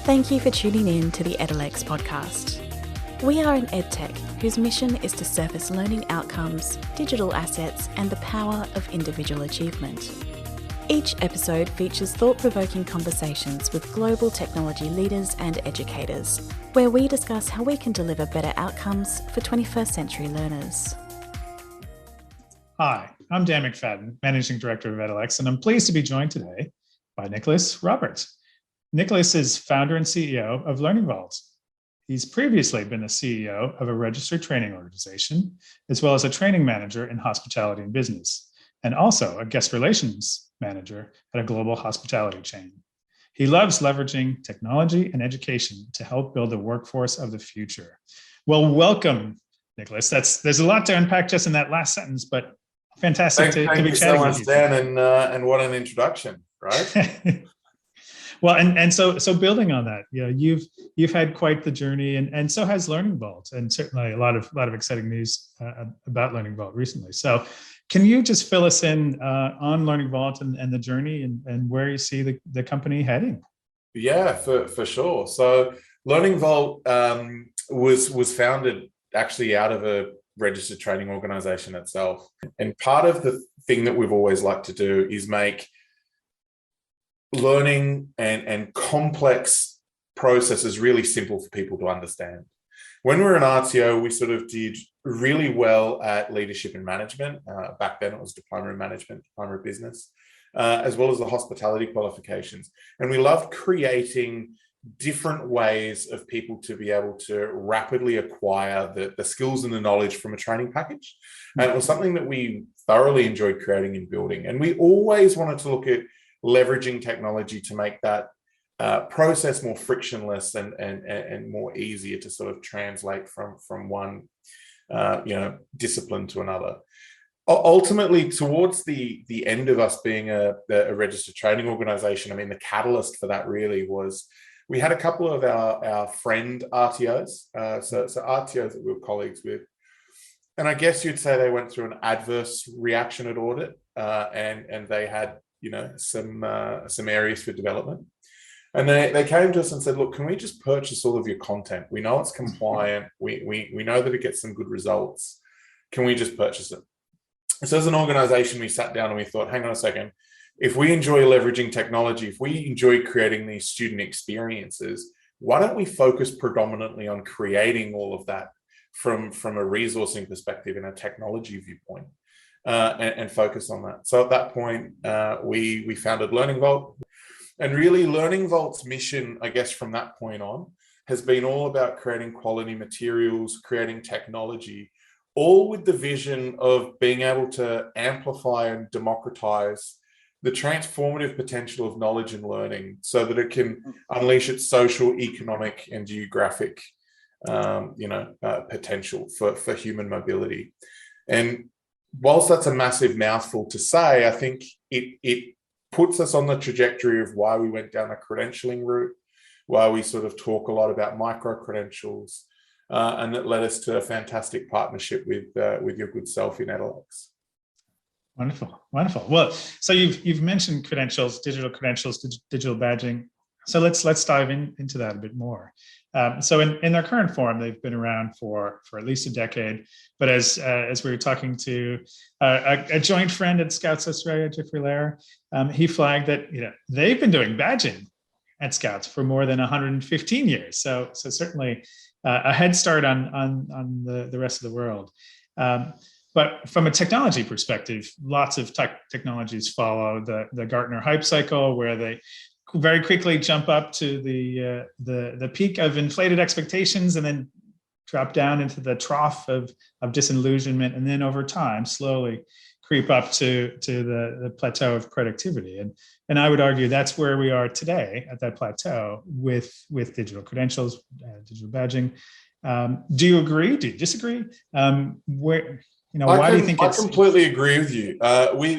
Thank you for tuning in to the Edelex podcast. We are an edtech whose mission is to surface learning outcomes, digital assets, and the power of individual achievement. Each episode features thought-provoking conversations with global technology leaders and educators, where we discuss how we can deliver better outcomes for 21st century learners. Hi, I'm Dan McFadyen, Managing Director of Edelex, and I'm pleased to be joined today by Nicholas Robert. Nicholas is founder and CEO of Learning Vault. He's previously been the CEO of a registered training organization, as well as a training manager in hospitality and business, and also a guest relations manager at a global hospitality chain. He loves leveraging technology and education to help build the workforce of the future. Well, welcome, Nicholas. There's a lot to unpack just in that last sentence, but fantastic to be chatting with you. Thank you so much, Dan, and what an introduction, right? Well, and so building on that, you've had quite the journey, and so has Learning Vault, and certainly a lot of exciting news about Learning Vault recently. So, can you just fill us in on Learning Vault and the journey and where you see the company heading? Yeah, for sure. So, Learning Vault was founded actually out of a registered training organization itself, and part of the thing that we've always liked to do is make learning and complex processes really simple for people to understand. When we were an RTO, we sort of did really well at leadership and management. Back then it was diploma in management, diploma in business, as well as the hospitality qualifications. And we loved creating different ways of people to be able to rapidly acquire the skills and the knowledge from a training package. And it was something that we thoroughly enjoyed creating and building. And we always wanted to look at leveraging technology to make that process more frictionless and more easier to sort of translate from one discipline to another. Ultimately, towards the end of us being a registered training organization, I mean, the catalyst for that really was we had a couple of our friend RTOs, so RTOs that we were colleagues with, and I guess you'd say they went through an adverse reaction at audit, and they had some areas for development. And they came to us and said, look, can we just purchase all of your content? We know it's compliant. We know that it gets some good results. Can we just purchase it? So as an organization, we sat down and we thought, hang on a second. If we enjoy leveraging technology, if we enjoy creating these student experiences, why don't we focus predominantly on creating all of that from a resourcing perspective and a technology viewpoint? And focus on that. So at that point, we founded Learning Vault. And really, Learning Vault's mission, I guess, from that point on, has been all about creating quality materials, creating technology, all with the vision of being able to amplify and democratize the transformative potential of knowledge and learning so that it can unleash its social, economic, and geographic potential for human mobility. And whilst that's a massive mouthful to say, I think it puts us on the trajectory of why we went down a credentialing route, why we sort of talk a lot about micro-credentials, and that led us to a fantastic partnership with your good self in Edelex. Wonderful. Well, so you've mentioned credentials, digital badging. So let's dive into that a bit more. So in their current form, they've been around for at least a decade. But as we were talking to a joint friend at Scouts Australia, Jeffrey Lear, he flagged that they've been doing badging at Scouts for more than 115 years. So certainly a head start on the rest of the world. But from a technology perspective, lots of technologies follow the Gartner hype cycle, where they very quickly jump up to the peak of inflated expectations and then drop down into the trough of disillusionment, and then over time slowly creep up to the plateau of productivity. And I would argue that's where we are today, at that plateau with digital credentials, digital badging. Do you agree? Do you disagree? Why do you think I completely agree with you.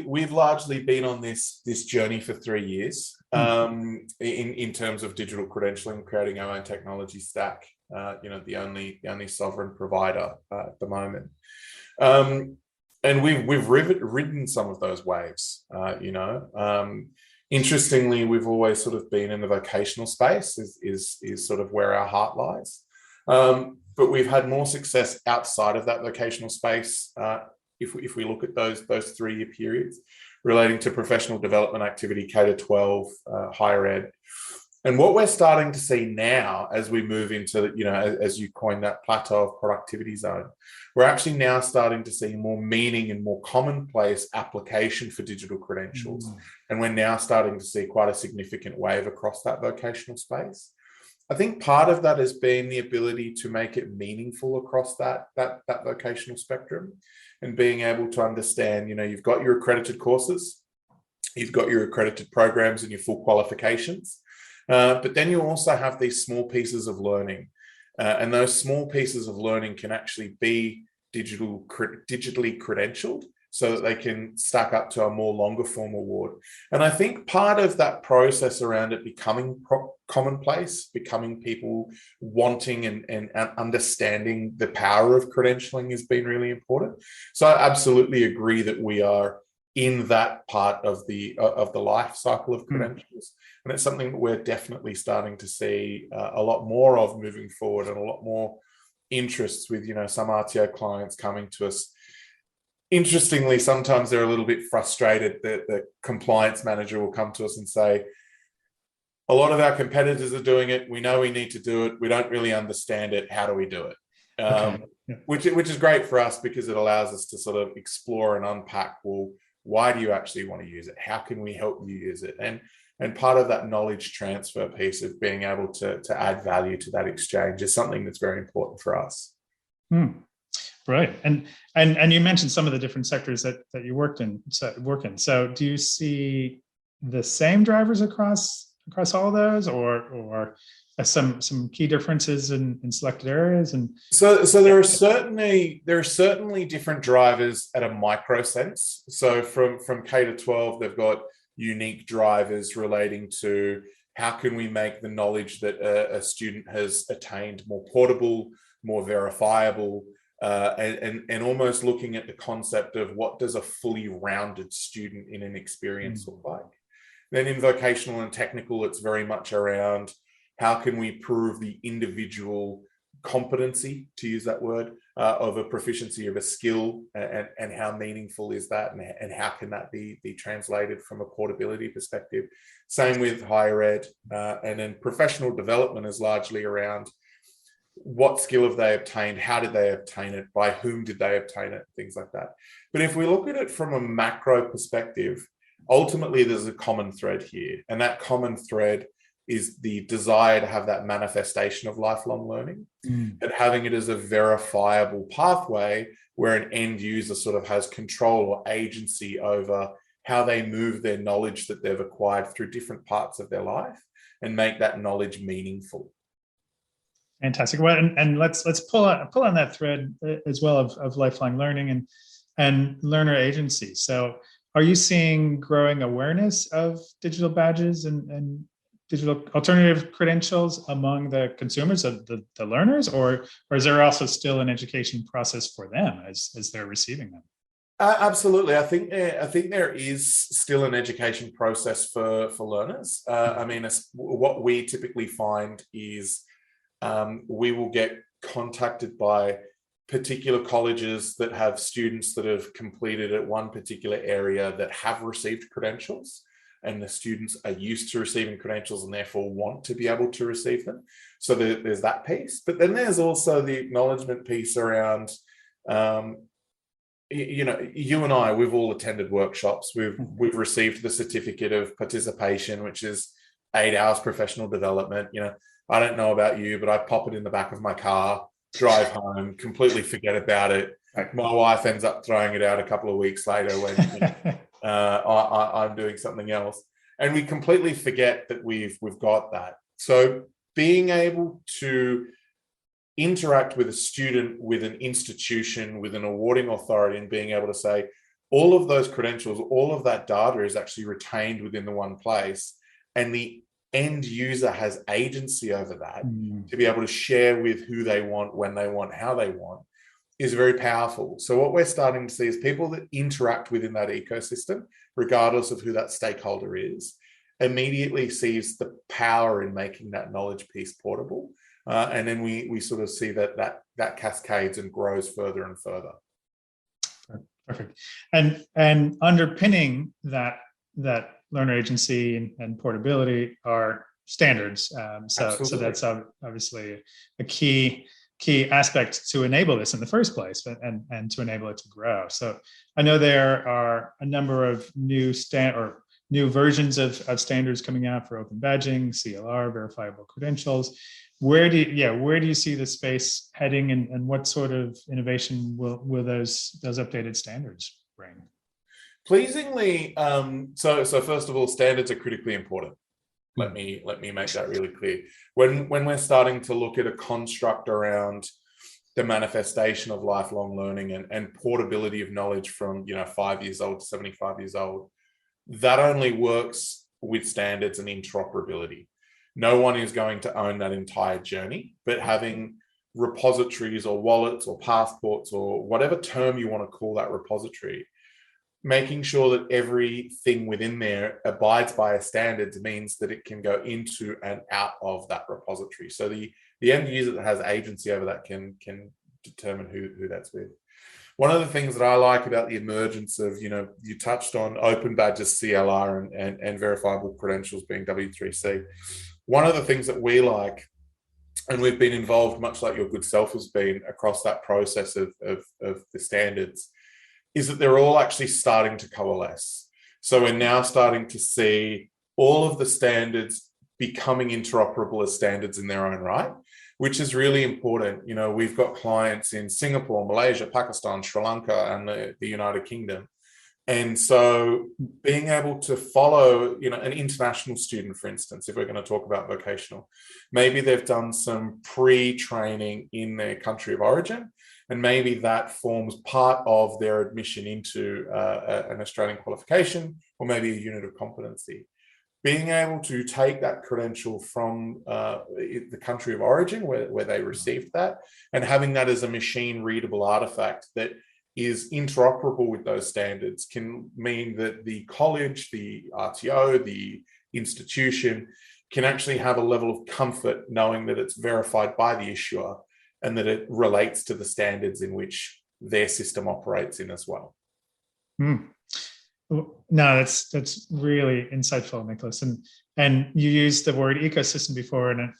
We've largely been on this journey for 3 years in terms of digital credentialing, creating our own technology stack. The only sovereign provider at the moment. And we've ridden some of those waves. Interestingly, we've always sort of been in the vocational space is sort of where our heart lies. But we've had more success outside of that vocational space if we look at those 3-year periods relating to professional development activity, K-12, higher ed. And what we're starting to see now as we move into, as you coined that plateau of productivity zone, we're actually now starting to see more meaning and more commonplace application for digital credentials. And we're now starting to see quite a significant wave across that vocational space. I think part of that has been the ability to make it meaningful across that vocational spectrum and being able to understand, you've got your accredited courses, you've got your accredited programs and your full qualifications. But then you also have these small pieces of learning. And those small pieces of learning can actually be digitally credentialed so that they can stack up to a more longer form award. And I think part of that process around it becoming commonplace, becoming people wanting and understanding the power of credentialing has been really important. So I absolutely agree that we are in that part of the life cycle of credentials. And it's something that we're definitely starting to see a lot more of moving forward, and a lot more interests with, some RTO clients coming to us. Interestingly, sometimes they're a little bit frustrated that the compliance manager will come to us and say, a lot of our competitors are doing it. We know we need to do it. We don't really understand it. How do we do it? Which is great for us because it allows us to sort of explore and unpack, well, why do you actually want to use it? How can we help you use it? And part of that knowledge transfer piece of being able to add value to that exchange is something that's very important for us. Right. And you mentioned some of the different sectors that you work in. So do you see the same drivers across all of those, or some key differences in selected areas? And so there are certainly different drivers at a micro sense. So from K-12, they've got unique drivers relating to how can we make the knowledge that a student has attained more portable, more verifiable, and almost looking at the concept of what does a fully rounded student in an experience look like. Then in vocational and technical, it's very much around how can we prove the individual competency, to use that word, of a proficiency of a skill, and how meaningful is that, and how can that be translated from a portability perspective. Same with higher ed, and then professional development is largely around what skill have they obtained, how did they obtain it, by whom did they obtain it, things like that. But if we look at it from a macro perspective, ultimately there's a common thread here, and that common thread is the desire to have that manifestation of lifelong learning, and having it as a verifiable pathway where an end user sort of has control or agency over how they move their knowledge that they've acquired through different parts of their life and make that knowledge meaningful. Fantastic. Well, and let's pull on that thread as well of lifelong learning and learner agency. So are you seeing growing awareness of digital badges and digital alternative credentials among the consumers, of the learners, or is there also still an education process for them as they're receiving them? Absolutely. I think there is still an education process for learners. I mean, what we typically find is we will get contacted by particular colleges that have students that have completed at one particular area that have received credentials, and the students are used to receiving credentials and therefore want to be able to receive them. So there's that piece. But then there's also the acknowledgement piece around, you and I, we've all attended workshops. We've received the certificate of participation, which is 8 hours professional development. I don't know about you, but I pop it in the back of my car, drive home, completely forget about it. My wife ends up throwing it out a couple of weeks later when I'm doing something else, and we completely forget that we've got that. So being able to interact with a student, with an institution, with an awarding authority, and being able to say all of those credentials, all of that data is actually retained within the one place, and the end user has agency over that to be able to share with who they want, when they want, how they want, is very powerful. So what we're starting to see is people that interact within that ecosystem, regardless of who that stakeholder is, immediately sees the power in making that knowledge piece portable. And then we sort of see that cascades and grows further and further. Perfect. And underpinning that learner agency and portability are standards. So that's obviously a key aspect to enable this in the first place, and to enable it to grow. So I know there are a number of new versions of standards coming out for open badging, CLR, verifiable credentials. Where do you see the space heading, and what sort of innovation will those updated standards bring? Pleasingly, so first of all, standards are critically important. Let me make that really clear. When we're starting to look at a construct around the manifestation of lifelong learning and portability of knowledge from 5 years old to 75 years old, that only works with standards and interoperability. No one is going to own that entire journey, but having repositories or wallets or passports or whatever term you want to call that repository, making sure that everything within there abides by a standards means that it can go into and out of that repository. So the end user that has agency over that can determine who that's with. One of the things that I like about the emergence of, you touched on open badges, CLR, and verifiable credentials being W3C. One of the things that we like, and we've been involved, much like your good self has been, across that process of the standards, is that they're all actually starting to coalesce. So we're now starting to see all of the standards becoming interoperable as standards in their own right, which is really important. We've got clients in Singapore, Malaysia, Pakistan, Sri Lanka, and the United Kingdom. And so being able to follow, an international student, for instance, if we're going to talk about vocational, maybe they've done some pre-training in their country of origin, and maybe that forms part of their admission into an Australian qualification, or maybe a unit of competency. Being able to take that credential from the country of origin where they received that, and having that as a machine readable artifact that is interoperable with those standards can mean that the college, the RTO, the institution can actually have a level of comfort knowing that it's verified by the issuer and that it relates to the standards in which their system operates in as well. No, that's really insightful, Nicholas. And you used the word ecosystem before, and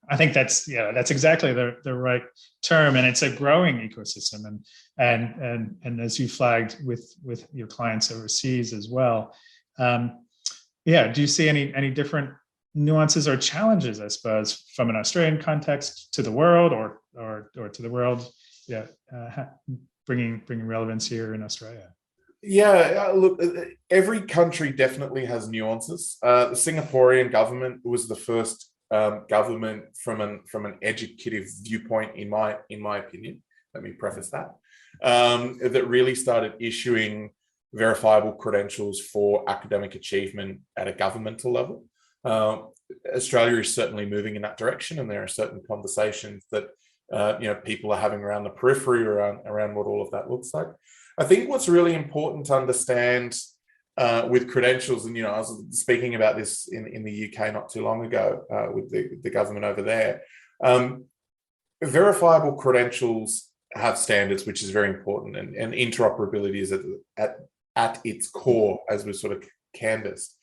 I think that's exactly the right term, and it's a growing ecosystem. And as you flagged with your clients overseas as well, do you see any different nuances or challenges, I suppose, from an Australian context to the world, or to the world, bringing relevance here in Australia? Yeah, look, every country definitely has nuances. The Singaporean government was the first government from an educative viewpoint, in my opinion. Let me preface that. That really started issuing verifiable credentials for academic achievement at a governmental level. Australia is certainly moving in that direction, and there are certain conversations that people are having around the periphery around what all of that looks like. I think what's really important to understand with credentials, and I was speaking about this in the UK not too long ago with the government over there. Verifiable credentials have standards, which is very important, and interoperability is at its core, as we sort of canvassed.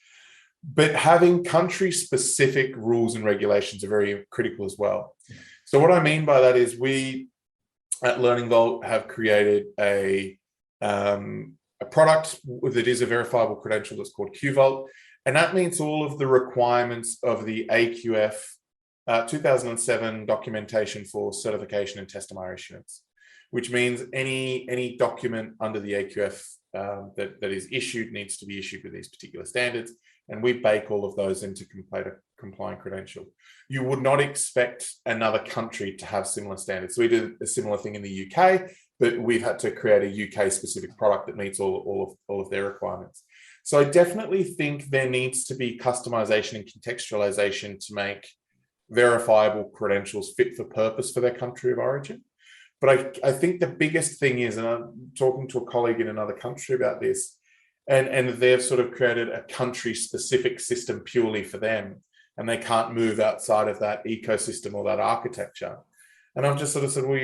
But having country-specific rules and regulations are very critical as well. So what I mean by that is we at Learning Vault have created a product that is a verifiable credential that's called QVault, and that meets all of the requirements of the AQF 2007 documentation for certification and testimonial issuance, which means any document under the AQF that is issued needs to be issued with these particular standards, and we bake all of those into a compliant credential. You would not expect another country to have similar standards. So we did a similar thing in the UK, but we've had to create a UK-specific product that meets all of their requirements. So I definitely think there needs to be customization and contextualization to make verifiable credentials fit for purpose for their country of origin. But I think the biggest thing is, and I'm talking to a colleague in another country about this, and they've sort of created a country-specific system purely for them, and they can't move outside of that ecosystem or that architecture. And I've just sort of said, well,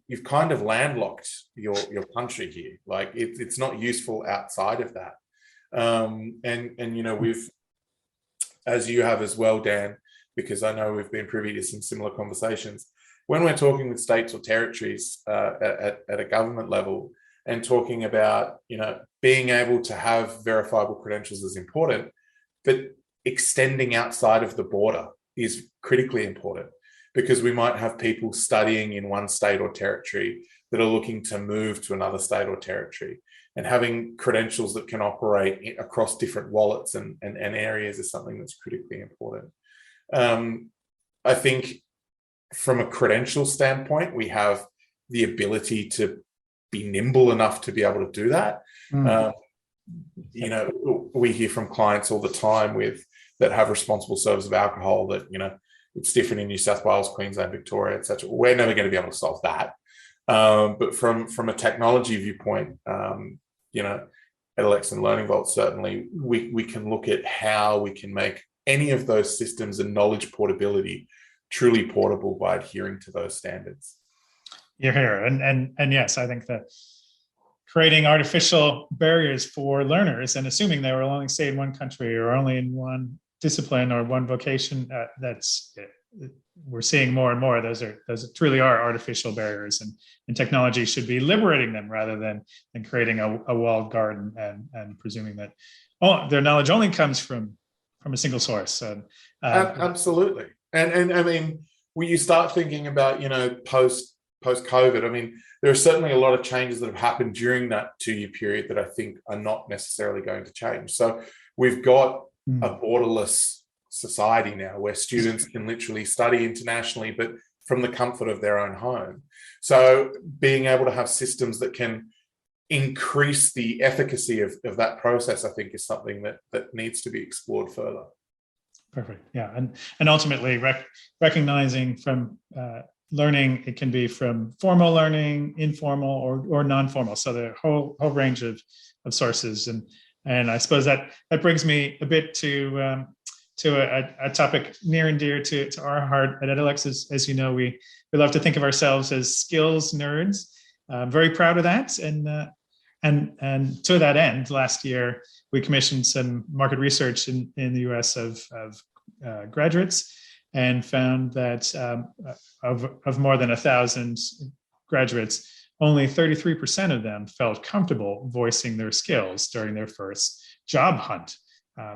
you've kind of landlocked your country here. Like it's not useful outside of that. And you know, we've, as you have as well, Dan, because I know we've been privy to some similar conversations, when we're talking with states or territories at a government level and talking about, you know, being able to have verifiable credentials is important, but extending outside of the border is critically important, because we might have people studying in one state or territory that are looking to move to another state or territory, and having credentials that can operate across different wallets and areas is something that's critically important. I think from a credential standpoint, we have the ability to be nimble enough to be able to do that. You know, we hear from clients all the time that have responsible service of alcohol that, you know, it's different in New South Wales, Queensland, Victoria, etc. We're never going to be able to solve that. But from a technology viewpoint, you know, Edelex and Learning Vault, certainly we can look at how we can make any of those systems and knowledge portability truly portable by adhering to those standards. You're here, and yes, I think that creating artificial barriers for learners and assuming they will only stay in one country or only in one discipline or one vocation, we're seeing more and more. Those truly are artificial barriers, and technology should be liberating them rather than creating a walled garden and presuming that their knowledge only comes from a single source. Absolutely, and I mean, when you start thinking about, you know, post COVID, I mean, there are certainly a lot of changes that have happened during that 2-year period that I think are not necessarily going to change. So we've got a borderless society now where students can literally study internationally, but from the comfort of their own home. So being able to have systems that can increase the efficacy of that process, I think, is something that needs to be explored further. Perfect. Yeah. And ultimately recognizing from learning, it can be from formal learning, informal or non-formal. So the whole range of sources. And I suppose that brings me a bit to a topic near and dear to our heart at Edelex. As you know, we love to think of ourselves as skills nerds. I'm very proud of that. And to that end, last year, we commissioned some market research in the US of graduates, and found that of more than 1,000 graduates, only 33% of them felt comfortable voicing their skills during their first job hunt.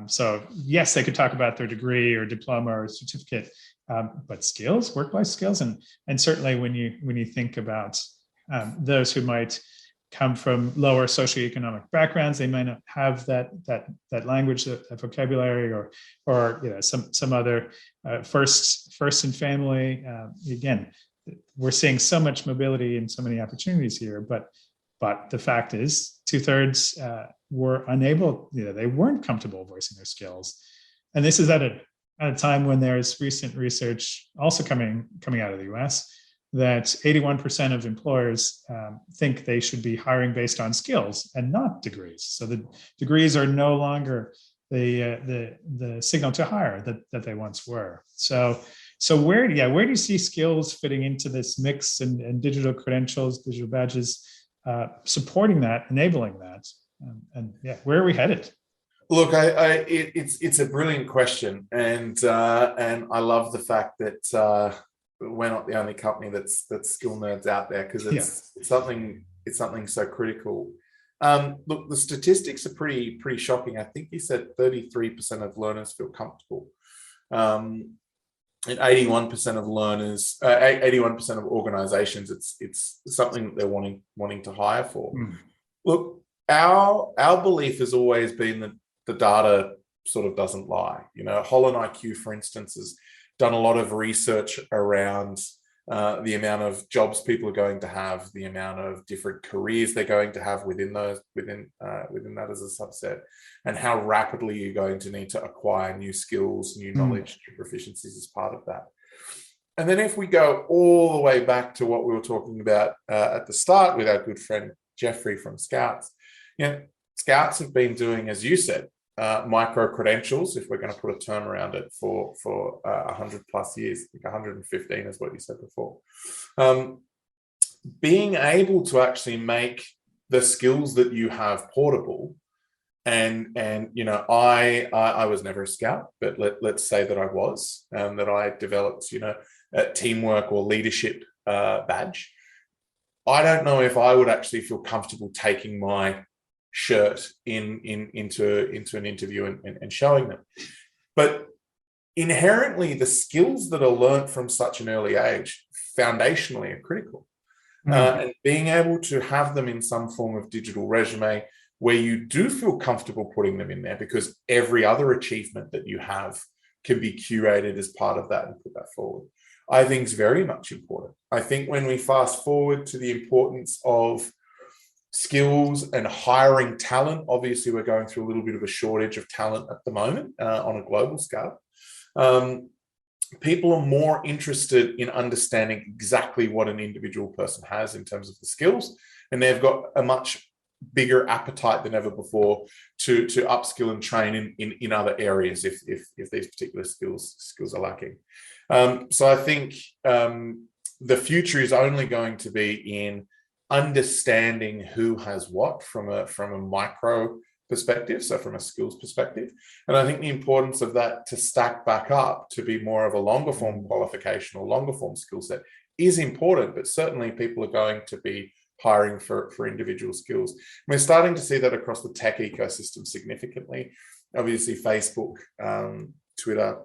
So yes, they could talk about their degree or diploma or certificate, but skills, work-life skills, and certainly when you think about those who might come from lower socioeconomic backgrounds, they might not have that language, that vocabulary, or you know, some other first in family. Again, we're seeing so much mobility and so many opportunities here, but the fact is 2/3 were unable, you know, they weren't comfortable voicing their skills. And this is at a time when there's recent research also coming out of the US that 81% of employers think they should be hiring based on skills and not degrees. So the degrees are no longer the signal to hire that they once were. So where do you see skills fitting into this mix, and digital credentials, digital badges supporting that, enabling that, and where are we headed? Look, it's a brilliant question, and I love the fact that we're not the only company that's skill nerds out there, because it's something so critical. Look, the statistics are pretty shocking. I think you said 33% of learners feel comfortable, and 81% of learners, 81% of organizations, it's something that they're wanting to hire for. Look, our belief has always been that the data sort of doesn't lie. You know, Holland IQ, for instance, has done a lot of research around the amount of jobs people are going to have, the amount of different careers they're going to have within that as a subset, and how rapidly you're going to need to acquire new skills, new knowledge, new proficiencies as part of that. And then if we go all the way back to what we were talking about at the start with our good friend Jeffrey from Scouts, you know, Scouts have been doing, as you said, micro credentials, if we're going to put a term around it, for 100 plus years. I think 115 is what you said before. Being able to actually make the skills that you have portable, and I was never a scout, but let's say that I was, that I developed a teamwork or leadership badge. I don't know if I would actually feel comfortable taking my shirt into an interview and showing them. But inherently, the skills that are learnt from such an early age foundationally are critical. And being able to have them in some form of digital resume where you do feel comfortable putting them in there, because every other achievement that you have can be curated as part of that and put that forward, I think is very much important. I think when we fast forward to the importance of skills and hiring talent, obviously we're going through a little bit of a shortage of talent at the moment on a global scale. People are more interested in understanding exactly what an individual person has in terms of the skills, and they've got a much bigger appetite than ever before to upskill and train in other areas if these particular skills are lacking. So I think the future is only going to be in understanding who has what from a micro perspective, so from a skills perspective. And I think the importance of that to stack back up to be more of a longer form qualification or longer form skill set is important, but certainly people are going to be hiring for individual skills. And we're starting to see that across the tech ecosystem significantly. Obviously, Facebook, Twitter,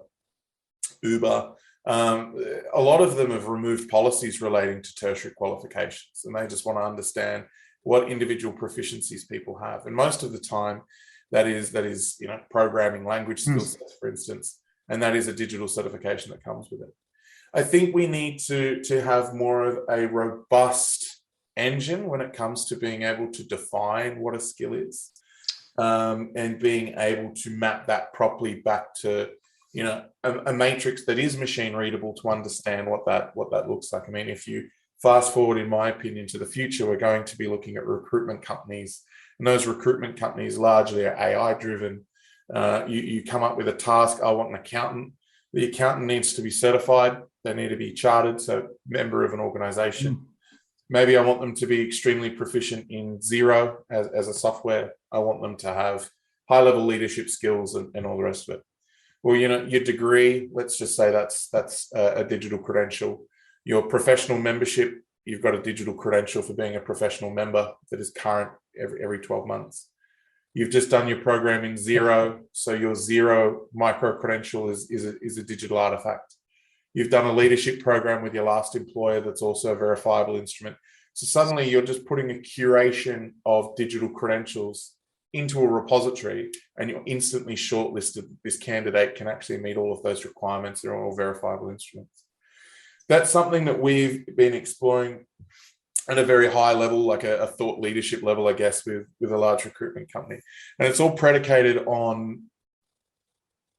Uber, a lot of them have removed policies relating to tertiary qualifications, and they just want to understand what individual proficiencies people have. And most of the time, that is programming language skill sets, for instance, and that is a digital certification that comes with it. I think we need to have more of a robust engine when it comes to being able to define what a skill is, and being able to map that properly back to a matrix that is machine readable to understand what that looks like. I mean, if you fast forward, in my opinion, to the future, we're going to be looking at recruitment companies, and those recruitment companies largely are AI driven. You come up with a task. I want an accountant. The accountant needs to be certified. They need to be chartered, so member of an organization. Maybe I want them to be extremely proficient in Xero as a software. I want them to have high-level leadership skills and all the rest of it. Well, your degree, let's just say that's a digital credential. Your professional membership, you've got a digital credential for being a professional member that is current every 12 months. You've just done your program in Xero, so your Xero micro credential is a digital artifact. You've done a leadership program with your last employer that's also a verifiable instrument. So suddenly you're just putting a curation of digital credentials into a repository, and you're instantly shortlisted. This candidate can actually meet all of those requirements. They're all verifiable instruments. That's something that we've been exploring at a very high level, like a thought leadership level, I guess, with a large recruitment company. And it's all predicated on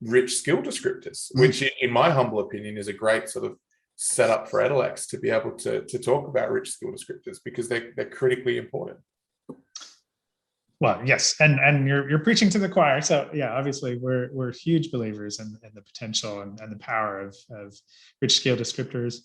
rich skill descriptors, which in my humble opinion is a great sort of setup for Edelex to be able to talk about rich skill descriptors, because they're critically important. Well, yes, and you're preaching to the choir. So yeah, obviously we're huge believers in the potential and the power of rich skill descriptors.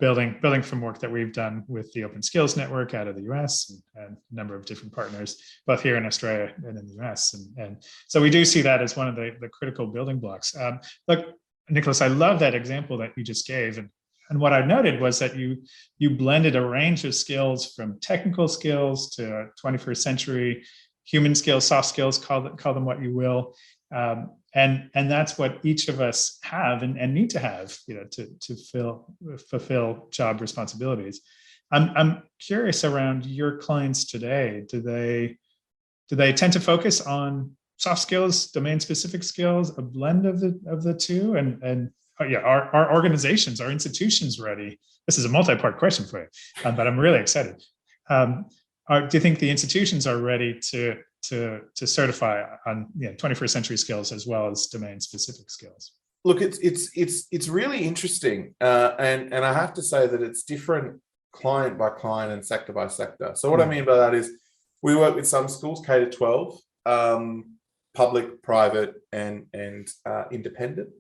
Building from work that we've done with the Open Skills Network out of the US and a number of different partners, both here in Australia and in the US. And so we do see that as one of the critical building blocks. Look, Nicholas, I love that example that you just gave. And what I noted was that you blended a range of skills, from technical skills to 21st century human skills, soft skills, call them what you will. And that's what each of us have and need to have, to fulfill job responsibilities. I'm curious around your clients today. Do they tend to focus on soft skills, domain specific skills, a blend of the two? And our organizations, our institutions ready? This is a multi-part question for you, but I'm really excited. Do you think the institutions are ready to certify on 21st century skills as well as domain specific skills? Look, it's really interesting, and I have to say that it's different client by client and sector by sector. So what I mean by that is, We work with some schools, K to 12, public, private, and independent.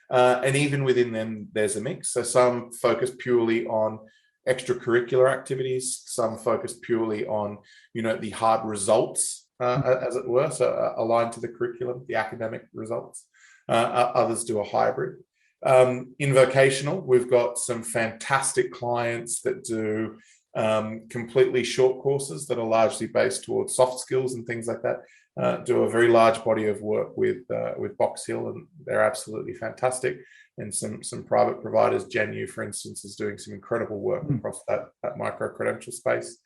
And even within them, there's a mix. So some focus purely on extracurricular activities, some focus purely on, the hard results, as it were, so aligned to the curriculum, the academic results. Others do a hybrid. In vocational, we've got some fantastic clients that do completely short courses that are largely based towards soft skills and things like that. Do a very large body of work with Box Hill, and they're absolutely fantastic. And some private providers, GenU, for instance, is doing some incredible work across that micro credential space.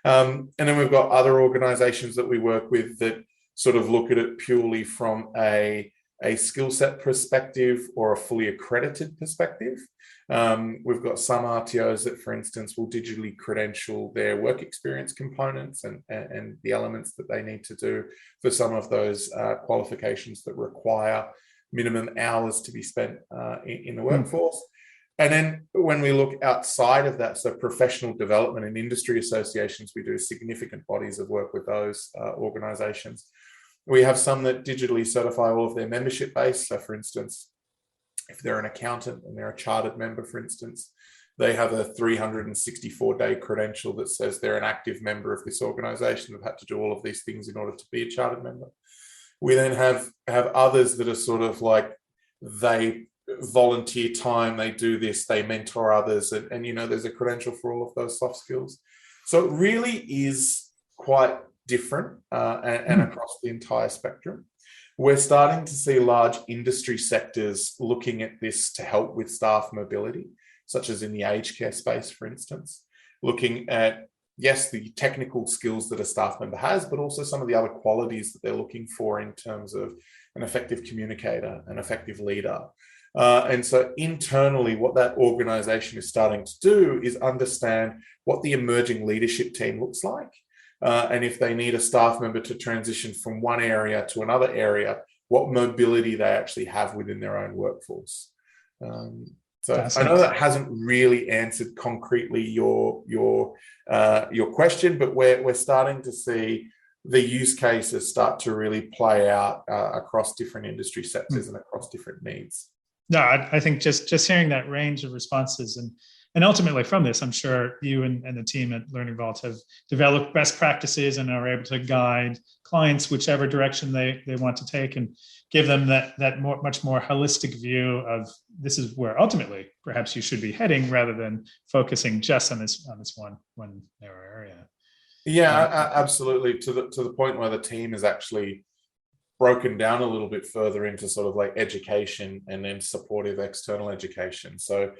And then we've got other organizations that we work with that sort of look at it purely from a skill set perspective or a fully accredited perspective. We've got some RTOs that, for instance, will digitally credential their work experience components and the elements that they need to do for some of those qualifications that require minimum hours to be spent in the workforce. And then when we look outside of that, so professional development and industry associations, we do significant bodies of work with those organizations. We have some that digitally certify all of their membership base. So for instance, if they're an accountant and they're a chartered member, for instance, they have a 364-day credential that says they're an active member of this organization. They've had to do all of these things in order to be a chartered member. We then have others that are sort of like, they volunteer time, they do this, they mentor others, and there's a credential for all of those soft skills. So it really is quite different and across the entire spectrum. We're starting to see large industry sectors looking at this to help with staff mobility, such as in the aged care space, for instance, looking at, yes, the technical skills that a staff member has, but also some of the other qualities that they're looking for in terms of an effective communicator, an effective leader. And so internally, what that organization is starting to do is understand what the emerging leadership team looks like. And if they need a staff member to transition from one area to another area, what mobility they actually have within their own workforce. So I know that hasn't really answered concretely your question, but we're starting to see the use cases start to really play out across different industry sectors and across different needs. No, I think just hearing that range of responses and ultimately from this, I'm sure you and the team at Learning Vault have developed best practices and are able to guide clients whichever direction they want to take and give them that much more holistic view of this is where ultimately perhaps you should be heading rather than focusing just on this one narrow area. Yeah, absolutely. To the point where the team is actually broken down a little bit further into sort of like education and then supportive external education. So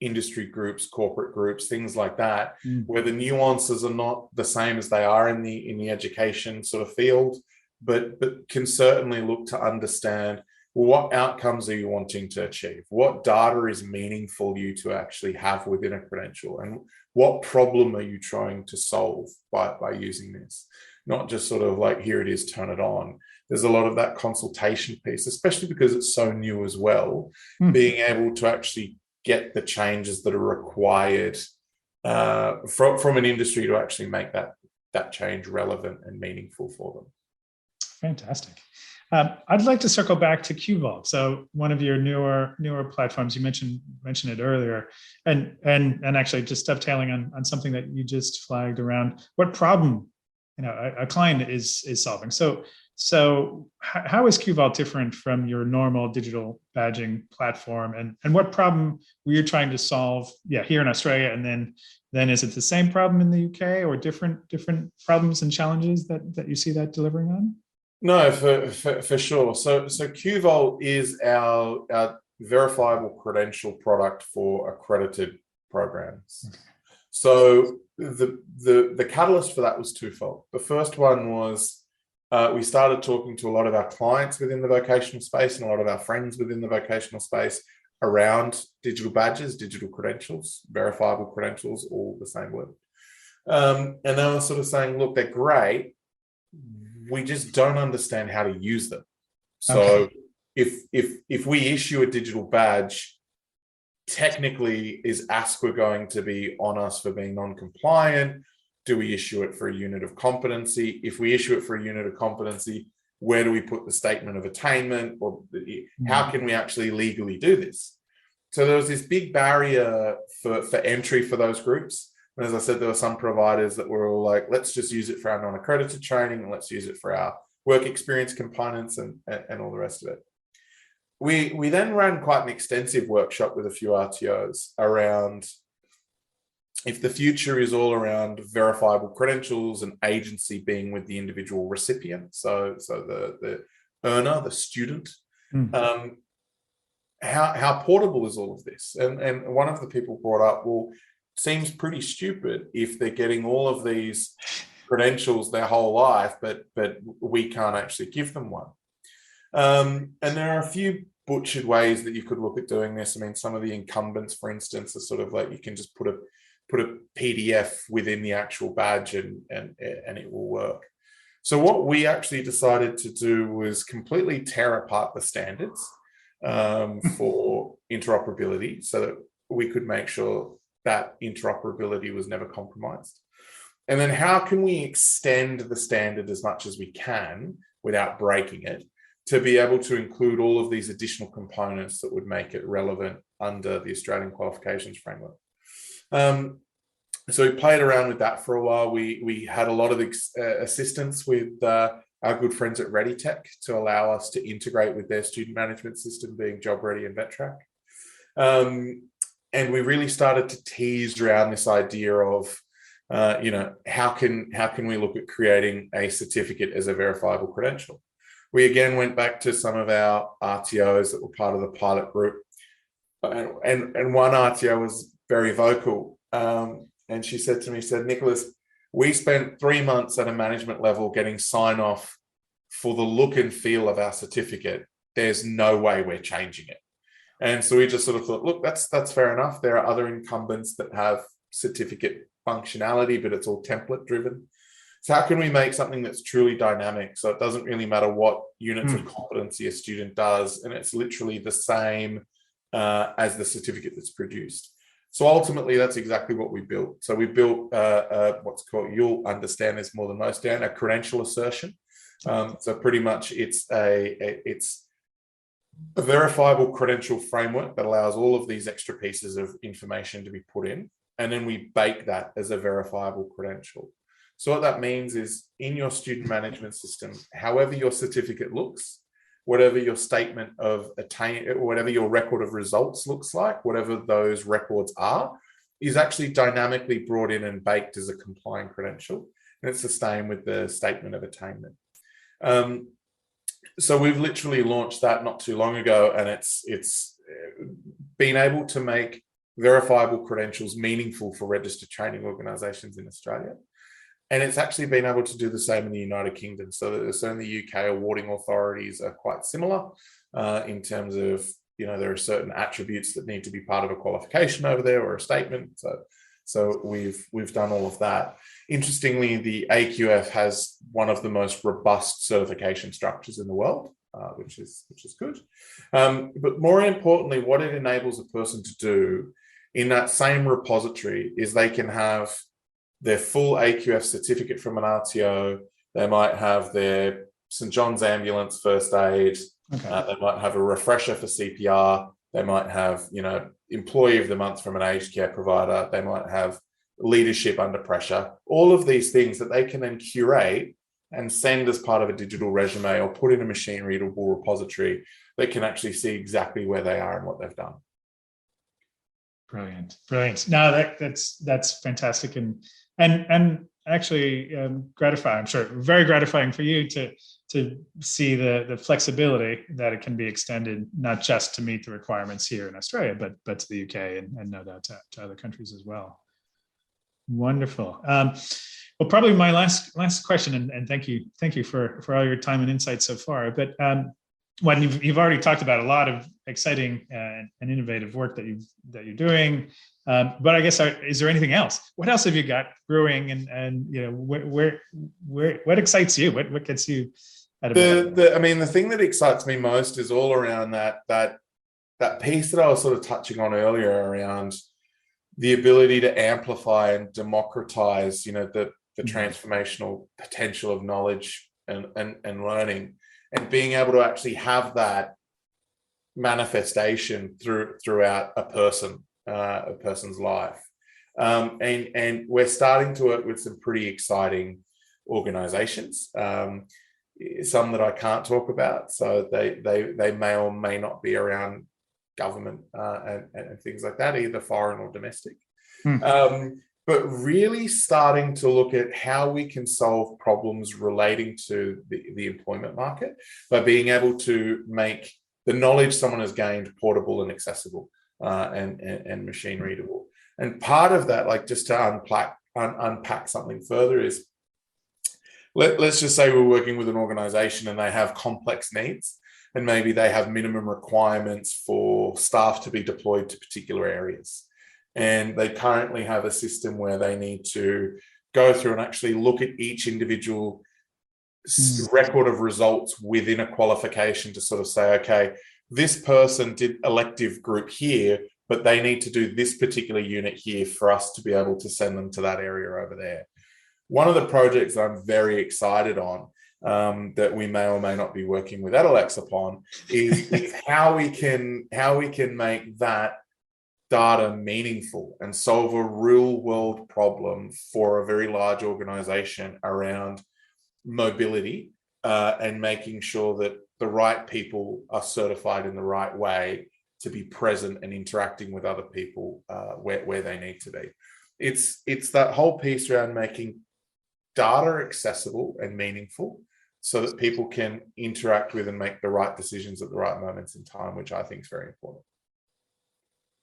industry groups, corporate groups, things like that, where the nuances are not the same as they are in the education sort of field, but can certainly look to understand what outcomes are you wanting to achieve? What data is meaningful you to actually have within a credential? And what problem are you trying to solve by using this? Not just sort of like, here it is, turn it on. There's a lot of that consultation piece, especially because it's so new as well, being able to actually get the changes that are required from an industry to actually make that change relevant and meaningful for them. Fantastic. I'd like to circle back to QVault. So one of your newer platforms, you mentioned it earlier, and actually just dovetailing on something that you just flagged around what problem a client is solving. So how is QVault different from your normal digital badging platform, and what problem were you trying to solve here in Australia, and then is it the same problem in the UK or different problems and challenges that you see that delivering on? No, for sure. So QVault is our verifiable credential product for accredited programs. So the catalyst for that was twofold. The first one was we started talking to a lot of our clients within the vocational space and a lot of our friends within the vocational space around digital badges, digital credentials, verifiable credentials, all the same word. And they were sort of saying, look, they're great. We just don't understand how to use them. So if we issue a digital badge, technically is ASQA going to be on us for being non-compliant? Do we issue it for a unit of competency? If we issue it for a unit of competency, where do we put the statement of attainment? Or how can we actually legally do this? So there was this big barrier for entry for those groups. And as I said, there were some providers that were all like, let's just use it for our non-accredited training, and let's use it for our work experience components and all the rest of it. We then ran quite an extensive workshop with a few RTOs around if the future is all around verifiable credentials and agency being with the individual recipient, so the earner, the student, how portable is all of this? And one of the people brought up, well, seems pretty stupid if they're getting all of these credentials their whole life, but we can't actually give them one. And there are a few butchered ways that you could look at doing this. I mean, some of the incumbents, for instance, are sort of like you can just put a PDF within the actual badge and it will work. So what we actually decided to do was completely tear apart the standards for interoperability so that we could make sure that interoperability was never compromised. And then how can we extend the standard as much as we can without breaking it to be able to include all of these additional components that would make it relevant under the Australian qualifications framework. So we played around with that for a while. We had a lot of assistance with our good friends at ReadyTech to allow us to integrate with their student management system, being JobReady and VetTrack. And we really started to tease around this idea of, how can we look at creating a certificate as a verifiable credential? We again went back to some of our RTOs that were part of the pilot group, and one RTO was very vocal, and she said to me, Nicholas, we spent 3 months at a management level getting sign off for the look and feel of our certificate. There's no way we're changing it. And so we just sort of thought, look, that's fair enough. There are other incumbents that have certificate functionality, but it's all template driven. So how can we make something that's truly dynamic? So it doesn't really matter what units of competency a student does, and it's literally the same as the certificate that's produced. So ultimately, that's exactly what we built. So we built what's called, you'll understand this more than most, Dan, a credential assertion. So pretty much it's a verifiable credential framework that allows all of these extra pieces of information to be put in, and then we bake that as a verifiable credential. So what that means is in your student management system, however your certificate looks, whatever your statement of whatever your record of results looks like, whatever those records are, is actually dynamically brought in and baked as a compliant credential. And it's the same with the statement of attainment. So we've literally launched that not too long ago, and it's been able to make verifiable credentials meaningful for registered training organisations in Australia. And it's actually been able to do the same in the United Kingdom. So in the UK, awarding authorities are quite similar in terms of, there are certain attributes that need to be part of a qualification over there or a statement. So we've done all of that. Interestingly, the AQF has one of the most robust certification structures in the world, which is good. But more importantly, what it enables a person to do in that same repository is they can have their full AQF certificate from an RTO. They might have their St. John's Ambulance first aid. Okay. They might have a refresher for CPR. They might have, Employee of the Month from an aged care provider. They might have leadership under pressure. All of these things that they can then curate and send as part of a digital resume or put in a machine readable repository that can actually see exactly where they are and what they've done. Brilliant. No, that's fantastic and actually gratifying. I'm sure very gratifying for you to see the flexibility that it can be extended, not just to meet the requirements here in Australia, but to the UK and no doubt to other countries as well. Wonderful. Well, probably my last question, and thank you for all your time and insight so far. But when you've already talked about a lot of exciting and innovative work that you're doing, but I guess is there anything else? What else have you got brewing, and what excites you? What gets you out of it? The thing that excites me most is all around that piece that I was sort of touching on earlier around the ability to amplify and democratize, the transformational potential of knowledge and learning, and being able to actually have that manifestation throughout a person's life. And we're starting to work with some pretty exciting organizations, some that I can't talk about, so they may or may not be around government and things like that, either foreign or domestic. But really starting to look at how we can solve problems relating to the employment market by being able to make the knowledge someone has gained portable and accessible, and machine readable. And part of that, like, just to unpack something further, is let's just say we're working with an organization and they have complex needs, and maybe they have minimum requirements for staff to be deployed to particular areas. And they currently have a system where they need to go through and actually look at each individual record of results within a qualification to sort of say, okay, this person did elective group here, but they need to do this particular unit here for us to be able to send them to that area over there. One of the projects I'm very excited on, that we may or may not be working with Adhering upon, is how we can make that data meaningful and solve a real world problem for a very large organization around mobility, and making sure that the right people are certified in the right way to be present and interacting with other people where they need to be. It's that whole piece around making data accessible and meaningful so that people can interact with and make the right decisions at the right moments in time, which I think is very important.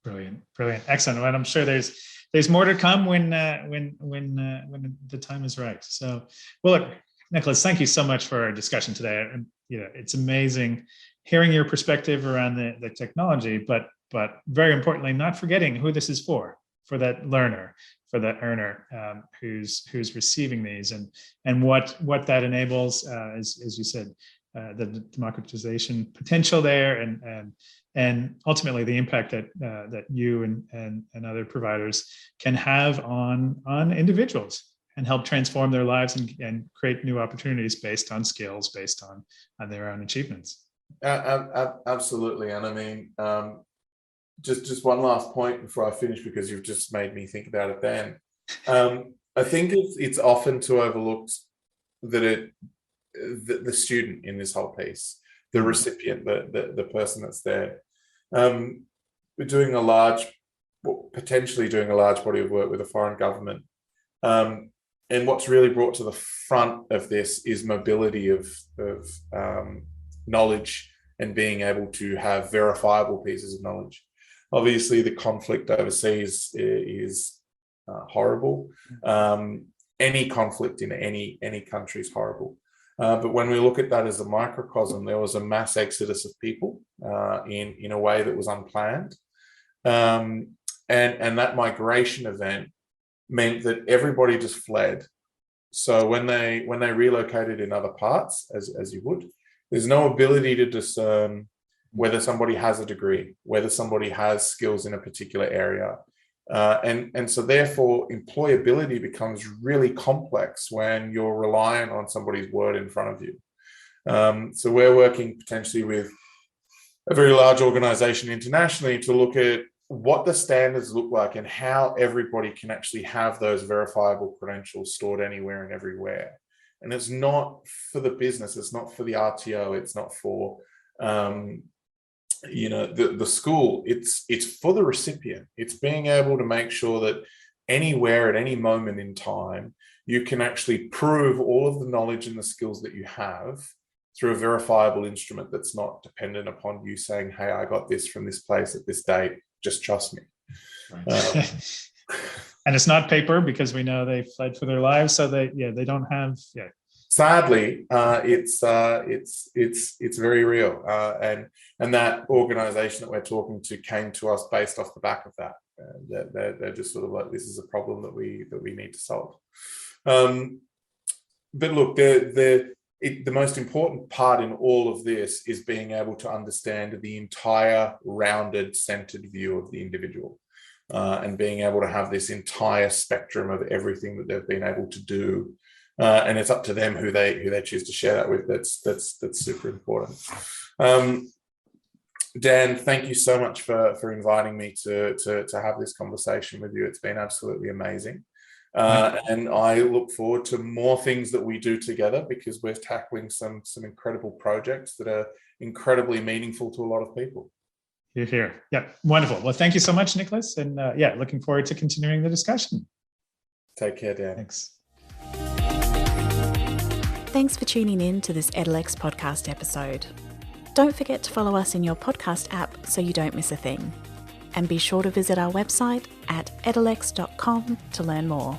Brilliant, excellent. And I'm sure there's more to come when the time is right. So, well, look, Nicholas, thank you so much for our discussion today. And it's amazing hearing your perspective around the technology, but very importantly, not forgetting who this is for that learner, for that earner, who's receiving these, and what that enables, as you said, the democratization potential there, and ultimately the impact that you and other providers can have on individuals and help transform their lives and create new opportunities based on skills, based on their own achievements. Absolutely. And I mean, just one last point before I finish, because you've just made me think about it then. I think it's often too overlooked that the student in this whole piece, the recipient, the person that's there. We're doing potentially doing a large body of work with a foreign government. And what's really brought to the front of this is mobility of knowledge and being able to have verifiable pieces of knowledge. Obviously, the conflict overseas is horrible. Any conflict in any country is horrible. But when we look at that as a microcosm, there was a mass exodus of people in a way that was unplanned. And that migration event meant that everybody just fled. So when they relocated in other parts, as you would, there's no ability to discern whether somebody has a degree, whether somebody has skills in a particular area. And so therefore employability becomes really complex when you're reliant on somebody's word in front of you. So we're working potentially with a very large organization internationally to look at what the standards look like and how everybody can actually have those verifiable credentials stored anywhere and everywhere. And it's not for the business, it's not for the RTO, it's not for the school, it's for the recipient. It's being able to make sure that anywhere at any moment in time, you can actually prove all of the knowledge and the skills that you have through a verifiable instrument that's not dependent upon you saying, hey, I got this from this place at this date, just trust me. Right. And it's not paper, because we know they fled for their lives, so they don't have. Yeah. Sadly, it's very real, and that organisation that we're talking to came to us based off the back of that. They're just sort of like, this is a problem that we need to solve. But look, the most important part in all of this is being able to understand the entire rounded, centered view of the individual. and being able to have this entire spectrum of everything that they've been able to do. And it's up to them who they choose to share that with. That's super important. Dan, thank you so much for inviting me to have this conversation with you. It's been absolutely amazing. And I look forward to more things that we do together, because we're tackling some incredible projects that are incredibly meaningful to a lot of people. You're here. Yeah, wonderful. Well, thank you so much, Nicholas. And yeah, looking forward to continuing the discussion. Take care, Dan. Thanks. Thanks for tuning in to this Edelex podcast episode. Don't forget to follow us in your podcast app so you don't miss a thing. And be sure to visit our website at edelex.com to learn more.